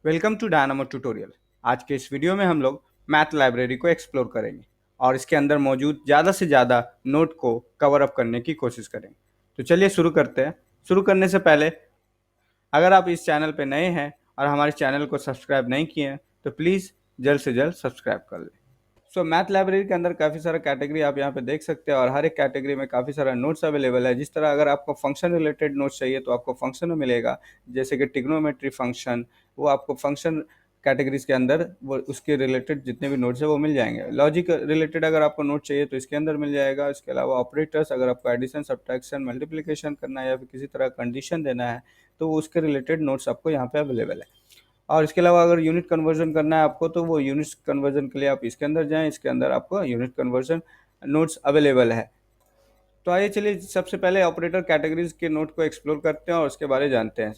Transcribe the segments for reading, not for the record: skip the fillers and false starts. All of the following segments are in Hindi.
Welcome to dynamo tutorial. आज के इस वीडियो में हम लोग मैथ लाइब्रेरी को एक्सप्लोर करेंगे और इसके अंदर मौजूद ज़्यादा से ज़्यादा नोट को कवर अप करने की कोशिश करेंगे। तो चलिए शुरू करते हैं। शुरू करने से पहले अगर आप इस चैनल पर नए हैं और हमारे चैनल को सब्सक्राइब नहीं किए हैं तो प्लीज़ जल्द से जल्द सब्सक्राइब कर लें। मैथ लाइब्रेरी के अंदर काफ़ी सारा कैटेगरी आप यहाँ पे देख सकते हैं और हर एक कैटेगरी में काफ़ी सारा नोट्स अवेलेबल है। जिस तरह अगर आपको फंक्शन रिलेटेड नोट्स चाहिए तो आपको फंक्शन में मिलेगा, जैसे कि ट्रिग्नोमेट्री फंक्शन, वो आपको फंक्शन कैटेगरीज के अंदर वो उसके रिलेटेड जितने भी नोट्स है वो मिल जाएंगे। लॉजिक रिलेटेड अगर आपको नोट चाहिए तो इसके अंदर मिल जाएगा। इसके अलावा ऑपरेटर्स, अगर आपको एडिशन, सब्ट्रैक्शन, मल्टीप्लिकेशन करना है या फिर किसी तरह कंडीशन देना है तो उसके रिलेटेड नोट्स आपको यहाँ पे अवेलेबल है। और इसके अलावा अगर यूनिट कन्वर्जन करना है आपको तो वो यूनिट कन्वर्जन के लिए आप इसके अंदर जाएं। इसके अंदर आपको यूनिट कन्वर्जन नोट्स अवेलेबल है। तो आइए चलिए सबसे पहले ऑपरेटर कैटेगरीज के नोट को एक्सप्लोर करते हैं और उसके बारे में जानते हैं।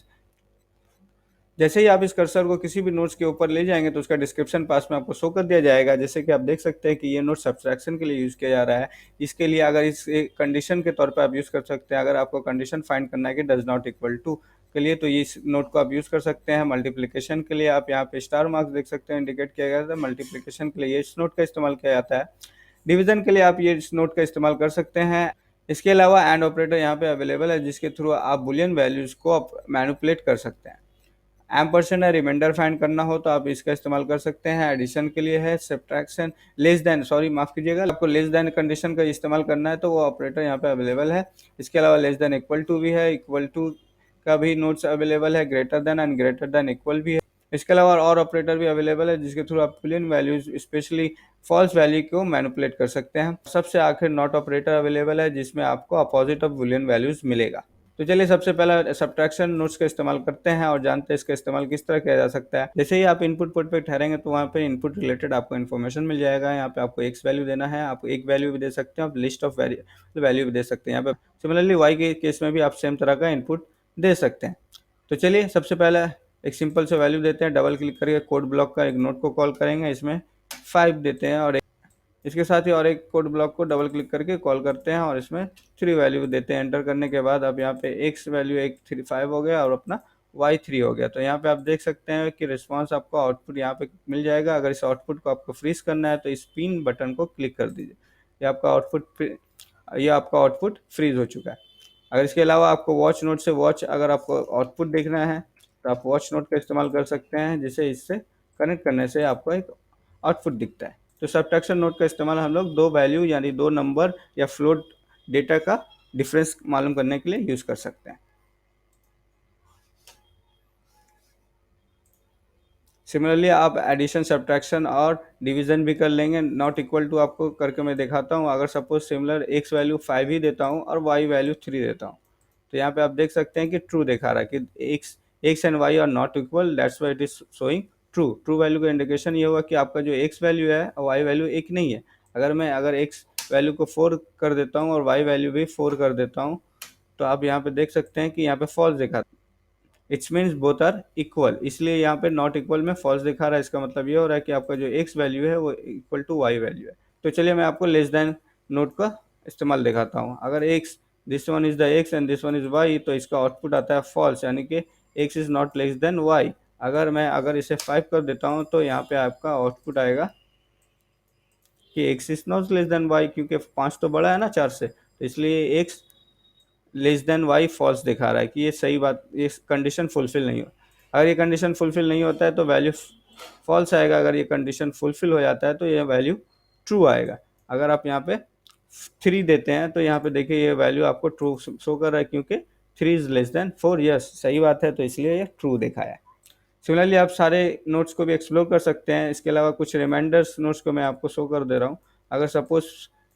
जैसे ही आप इस कर्सर को किसी भी नोट्स के ऊपर ले जाएंगे तो उसका डिस्क्रिप्शन पास में आपको शो कर दिया जाएगा। जैसे कि आप देख सकते हैं कि ये नोट सब्सट्रैक्शन के लिए यूज़ किया जा रहा है। इसके लिए अगर इस कंडीशन के तौर पर आप यूज़ कर सकते हैं। अगर आपको कंडीशन फाइंड करना है कि डज नॉट इक्वल टू के लिए तो ये इस नोट को आप यूज़ कर सकते हैं। मल्टीप्लिकेशन के लिए आप यहाँ पे स्टार मार्क्स देख सकते हैं, इंडिकेट किया गया था। मल्टीप्लिकेशन के लिए ये इस नोट का इस्तेमाल किया जाता है। डिवीजन के लिए आप ये इस नोट का इस्तेमाल कर सकते हैं। इसके अलावा एंड ऑपरेटर यहाँ पे अवेलेबल है जिसके थ्रू आप बुलियन वैल्यूज़ को आप मैनिपुलेट कर सकते हैं। एम्परसेंड या रिमाइंडर फाइंड करना हो तो आप इसका इस्तेमाल कर सकते हैं। एडिशन के लिए है। सब्ट्रैक्शन, लेस देन, सॉरी माफ कीजिएगा, आपको लेस देन कंडीशन का इस्तेमाल करना है तो वो ऑपरेटर यहाँ पे अवेलेबल है। इसके अलावा लेस देन इक्वल टू भी है, इक्वल टू का भी नोट्स अवेलेबल है, greater than and greater than equal भी है। इसके अलावा और ऑपरेटर भी अवेलेबल है जिसके थ्रू आप boolean values, specially false value को मैनिपुलेट कर सकते हैं। सबसे आखिर नॉट ऑपरेटर अवेलेबल है जिसमें आपको अपोजिट ऑफ बुलियन वैल्यूज मिलेगा। तो चलिए सबसे पहला सब्ट्रैक्शन नोट्स का इस्तेमाल करते हैं और जानते हैं इसका इस्तेमाल किस तरह किया जा सकता है। जैसे ही आप इनपुट पोर्ट पे ठहरेंगे तो वहाँ पे इनपुट रिलेटेड आपको इन्फॉर्मेशन मिल जाएगा। यहाँ पे आपको एक्स वैल्यू देना है, आप एक वैल्यू भी दे सकते हैं, आप लिस्ट ऑफ वैल्यू भी दे सकते हैं। यहाँ पे सिमिलरली वाई के केस में भी आप सेम तरह का इनपुट दे सकते हैं। तो चलिए सबसे पहले एक सिंपल से वैल्यू देते हैं। डबल क्लिक करके कोड ब्लॉक का एक नोट को कॉल करेंगे, इसमें 5 देते हैं और इसके साथ ही और एक कोड ब्लॉक को डबल क्लिक करके कॉल करते हैं और इसमें 3 वैल्यू देते हैं। एंटर करने के बाद अब यहाँ पे एक्स वैल्यू एक 5 हो गया और अपना वाई 3 हो गया। तो यहाँ पे आप देख सकते हैं कि रिस्पांस आपको आउटपुट यहाँ पे मिल जाएगा। अगर इस आउटपुट को आपको फ्रीज करना है तो इस पिन बटन को क्लिक कर दीजिए। ये आपका आउटपुट फ्रीज हो चुका है। अगर इसके अलावा आपको वॉच नोट से अगर आपको आउटपुट देखना है तो आप वॉच नोट का इस्तेमाल कर सकते हैं, जिसे इससे कनेक्ट करने से आपको एक आउटपुट दिखता है। तो सब्ट्रैक्शन नोट का इस्तेमाल हम लोग दो वैल्यू यानी दो नंबर या फ्लोट डेटा का डिफरेंस मालूम करने के लिए यूज कर सकते हैं। सिमिलरली आप एडिशन, सब्ट्रैक्शन और डिवीजन भी कर लेंगे। नॉट इक्वल टू आपको करके मैं दिखाता हूँ। अगर सपोज सिमिलर एक्स वैल्यू 5 ही देता हूँ और वाई वैल्यू 3 देता हूँ तो यहाँ पे आप देख सकते हैं कि ट्रू दिखा रहा है कि X and Y are not equal, that's why it is showing true. True value का इंडिकेशन ये हुआ कि आपका जो एक्स वैल्यू है और वाई वैल्यू एक नहीं है। अगर एक्स वैल्यू को 4 कर देता हूँ और वाई वैल्यू भी 4 कर देता हूँ तो आप यहाँ पे देख सकते हैं कि यहाँ पे फॉल्स दिखा, it's means both are equal, इसलिए यहाँ पे नॉट इक्वल में फॉल्स दिखा रहा है। इसका मतलब ये हो रहा है कि आपका जो एक्स वैल्यू है वो इक्वल टू वाई वैल्यू है। तो चलिए मैं आपको लेस देन नोट का इस्तेमाल दिखाता हूँ। अगर X, this one is the X and this one is Y, तो इसका आउटपुट आता है फॉल्स, यानी कि X is not less than Y. अगर इसे 5 कर देता हूँ तो यहाँ पे आपका आउटपुट आएगा कि X is not less than Y, क्योंकि 5 तो बड़ा है ना 4 से, तो इसलिए X less than Y false दिखा रहा है कि ये सही बात, ये कंडीशन फुलफिल नहीं हो। अगर ये कंडीशन फुलफिल नहीं होता है तो वैल्यू फॉल्स आएगा। अगर ये कंडीशन फुलफिल हो जाता है तो ये वैल्यू ट्रू आएगा। अगर आप यहाँ पे 3 देते हैं तो यहाँ पे देखिए ये वैल्यू आपको ट्रू शो कर रहा है, क्योंकि 3 इज लेस देन 4। यस, सही बात है, तो इसलिए ये ट्रू दिखाया है। सिमिलरली आप सारे नोट्स को भी एक्सप्लोर कर सकते हैं। इसके अलावा कुछ रिमाइंडर्स नोट्स को मैं आपको शो कर दे रहा हूँ। अगर सपोज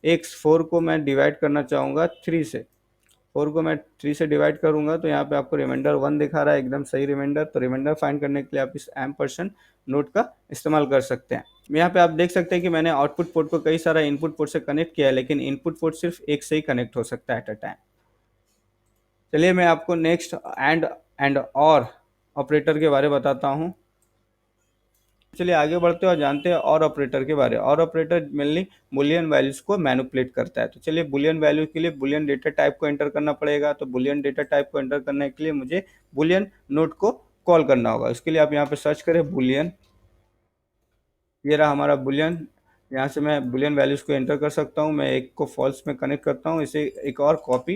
x4 को मैं डिवाइड करना चाहूँगा 3 से, 4 को मैं 3 से डिवाइड करूंगा तो यहाँ पे आपको रिमाइंडर 1 दिखा रहा है, एकदम सही रिमाइंडर। तो रिमाइंडर फाइंड करने के लिए आप इस एम्परसेंड नोट का इस्तेमाल कर सकते हैं। यहाँ पे आप देख सकते हैं कि मैंने आउटपुट पोर्ट को कई सारा इनपुट पोर्ट से कनेक्ट किया है, लेकिन इनपुट पोर्ट सिर्फ एक से ही कनेक्ट हो सकता है एट अ टाइम। चलिए मैं आपको नेक्स्ट एंड और ऑपरेटर के बारे में बताता हूँ। चलिए आगे बढ़ते हैं और जानते हैं और ऑपरेटर के बारे में। और ऑपरेटर मेनली बुलियन वैल्यूज को मैनिपुलेट करता है। तो चलिए बुलियन वैल्यू के लिए बुलियन डेटा टाइप को एंटर करना पड़ेगा। तो बुलियन डेटा टाइप को एंटर करने के लिए मुझे बुलियन नोट को कॉल करना होगा। उसके लिए आप यहाँ पे सर्च करें बूलियन, ये रहा हमारा बुलियन। यहाँ से मैं बुलियन वैल्यूज़ को एंटर कर सकता हूँ। मैं एक को फॉल्स में कनेक्ट करता हूँ, इसे एक और copy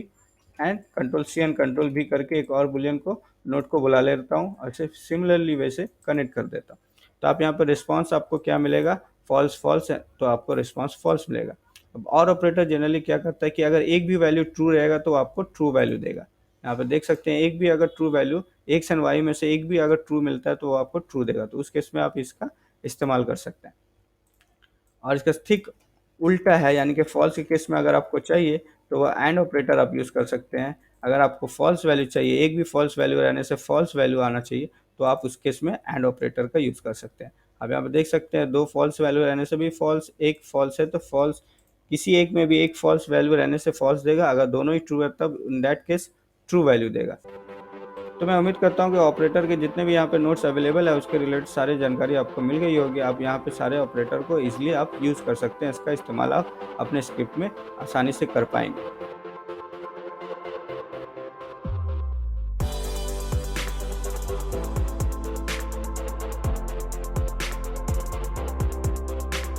and control C and control भी करके एक और बुलियन को नोट को बुला लेता हूँ और इसे सिमिलरली वैसे कनेक्ट कर देता हूँ। तो आप यहाँ पर रिस्पॉन्स आपको क्या मिलेगा, फॉल्स फॉल्स है तो आपको रिस्पॉन्स फॉल्स मिलेगा। अब और ऑपरेटर जनरली क्या करता है कि अगर एक भी वैल्यू ट्रू रहेगा तो आपको ट्रू वैल्यू देगा। यहाँ पर देख सकते हैं एक भी अगर true value X and Y में से एक भी अगर ट्रू मिलता है तो वो आपको ट्रू देगा। तो उस केस में आप इसका इस्तेमाल कर सकते हैं। और इसका ठीक उल्टा है, यानी कि फॉल्स के केस में अगर आपको चाहिए तो वह एंड ऑपरेटर आप यूज़ कर सकते हैं। अगर आपको फॉल्स वैल्यू चाहिए, एक भी फॉल्स वैल्यू रहने से फॉल्स वैल्यू आना चाहिए, तो आप उस केस में एंड ऑपरेटर का यूज़ कर सकते हैं। अब यहाँ पर देख सकते हैं दो फॉल्स वैल्यू रहने से भी फॉल्स, एक फॉल्स है तो फॉल्स, किसी एक में भी एक फॉल्स वैल्यू रहने से फॉल्स देगा। अगर दोनों ही ट्रू है तब in that case true value देगा। तो मैं उम्मीद करता हूँ कि ऑपरेटर के जितने भी यहाँ पे नोट्स अवेलेबल है उसके रिलेटेड सारी जानकारी आपको मिल गई होगी। आप यहाँ पे सारे ऑपरेटर को ईजिली आप यूज़ कर सकते हैं, इसका इस्तेमाल आप अपने स्क्रिप्ट में आसानी से कर पाएंगे।